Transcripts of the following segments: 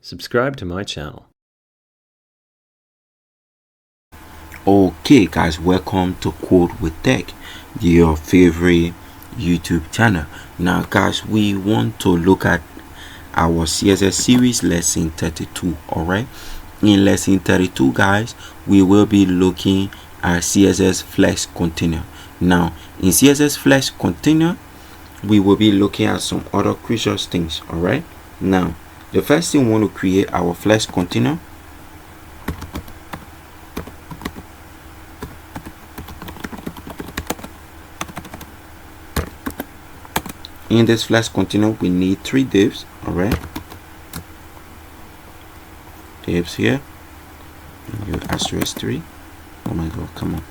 Subscribe to my channel. Okay guys, welcome to Codewithtec, your favorite YouTube channel. Now guys, we want to look at our CSS series lesson 32. all right, in lesson 32 guys, we will be looking at CSS Flex Container. Now in CSS Flex Container, we will be looking at some other crucial things. all right, now the first thing we want to create our Flex Container. In this Flex Container, we need 3 divs. all right, divs here, you asterisk 3. Oh my god, come on,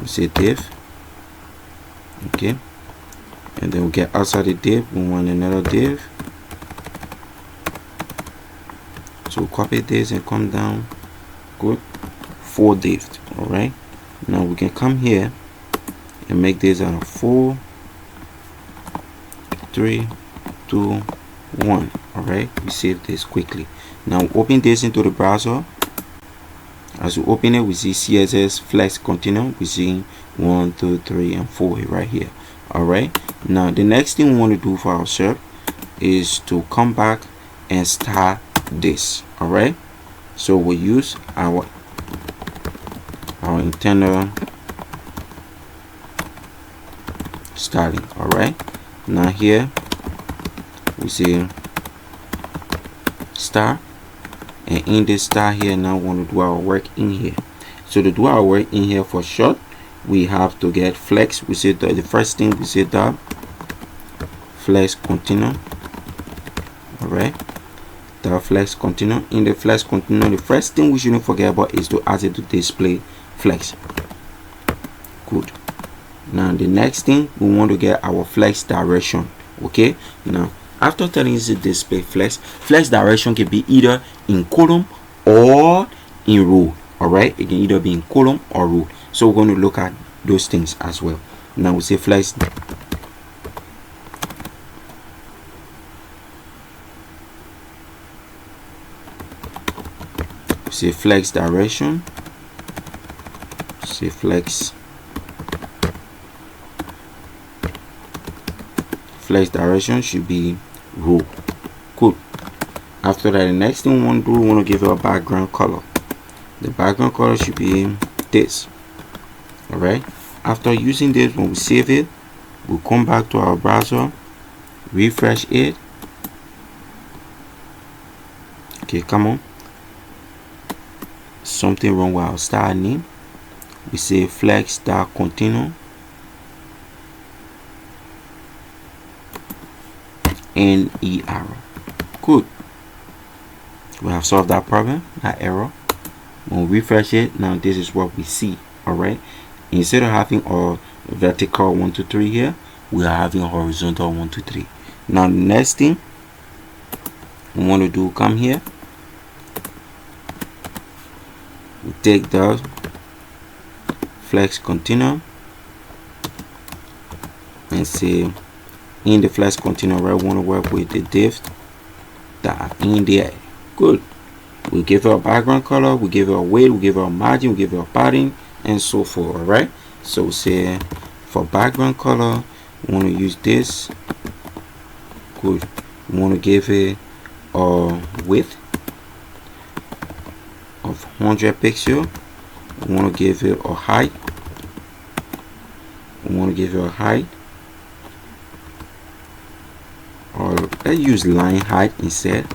we say div. Okay, and then we get outside the div, we want another div. So copy this and come down. Good, 4 divs. all right, now we can come here and make this out of 4, 3, 2, 1. all right, we save this quickly. Now open this into the browser. As we open it, we see CSS Flex Container. We see 1, 2, 3, and 4 right here. all right, now the next thing we want to do for ourselves is to come back and start this. all right, so we use our internal starting. all right, now here we see star, and in this star here, now we want to do our work in here. So to do our work in here, for short, we have to get flex. We say the first thing we say that Flex Container. all right, the Flex Container. In the Flex Container, the first thing we shouldn't forget about is to add it to display flex. Good. Now the next thing, we want to get our flex direction. Okay, now after telling you to display flex direction can be either in column or in row. all right, it can either be in column or row, so we're going to look at those things as well. Now we say flex direction, say flex direction should be row. Good. After that, the next thing we want to do, we want to give it a background color. The background color should be this. all right, after using this, when we save it, we'll come back to our browser, refresh it. Okay, come on, something wrong with our style name. We say Flex Container NER. Good, we have solved that problem, that error. When we refresh it, now this is what we see. all right, instead of having a vertical 1, 2, 3 here, we are having a horizontal 1, 2, 3. Now the next thing we want to do, come here, we take the Flex Container and say in the Flex Container, right, we want to work with the div that are in there. Good, we give it a background color, we give it a weight, we give it a margin, we give it a padding, and so forth. all right, so say for background color, we want to use this. Good, we want to give it a width of 100 pixels. we want to give it a height. Or let's use line height instead.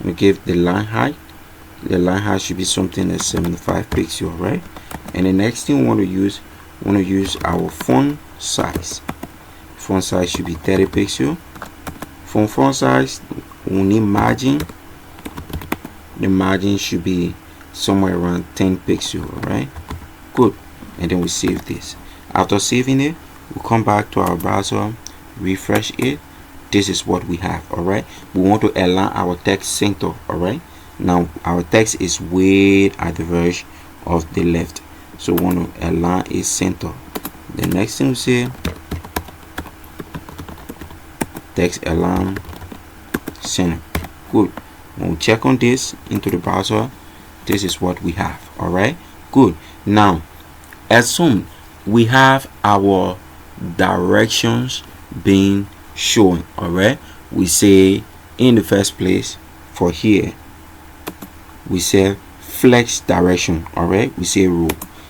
We give the line height. The line height should be something that's 75 pixels. all right, and the next thing we want to use, our font size. Font size should be 30 pixels. For font size, we need margin. The margin should be somewhere around 10 pixels. all right, good, and then we save this. After saving it, we'll come back to our browser, refresh it. This is what we have. all right, we want to align our text center. all right, now our text is way at the verge of the left, so we want to align it center. The next thing we say text alarm center. Good. When we check on this into the browser, this is what we have. All right, good. Now assume we have our directions being shown. All right, we say in the first place for here we say flex direction. All right, we say row.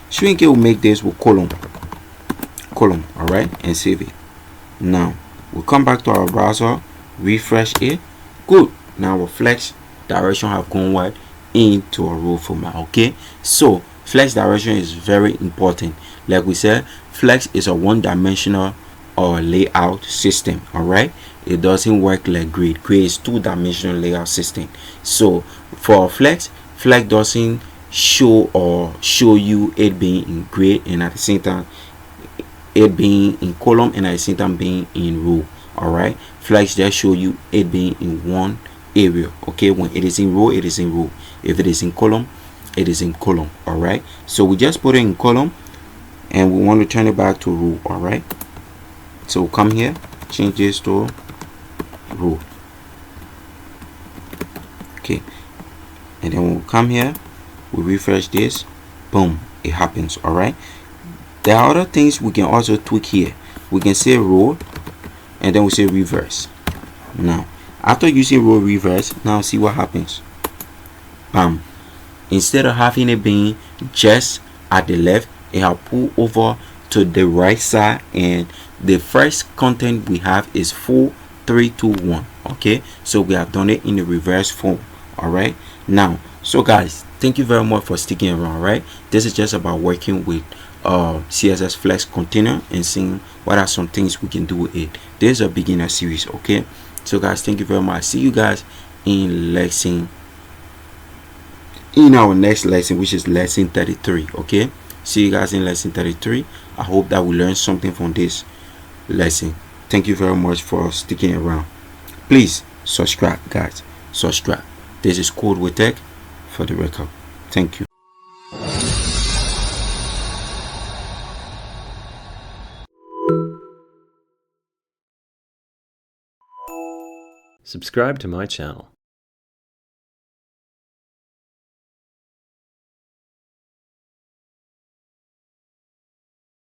Shrink it will make this with column. All right, and save it. Now we'll come back to our browser, refresh it. Good. Now our flex direction have gone what into a row format. Okay, so flex direction is very important. Like we said, flex is a one-dimensional or layout system. All right, it doesn't work like grid. Grid is two-dimensional layout system. So for flex doesn't show you it being in grid and at the same time it being in column and at the same time being in row. All right, flex just show you it being in one area. Okay, when it is in row, it is in row. If it is in column, it is in column. All right, so we just put it in column and we want to turn it back to row. All right, so we'll come here, change this to row. Okay, and then we'll come here, we refresh this, boom, it happens. All right, there are other things we can also tweak here. We can say row and then we say reverse. Now after using row reverse, now see what happens. Bam, instead of having it being just at the left, it will pull over to the right side and the first content we have is 4 3 2 1. Okay, so we have done it in the reverse form. All right, now so guys, thank you very much for sticking around. Right, this is just about working with CSS Flex Container and seeing what are some things we can do with it. This is a beginner series. Okay, so guys, thank you very much. See you guys in our next lesson, which is lesson 33. Okay, see you guys in lesson 33. I hope that we learned something from this lesson. Thank you very much for sticking around. Please subscribe, guys, subscribe. This is Codewithtec for the record. Thank you. Subscribe to my channel.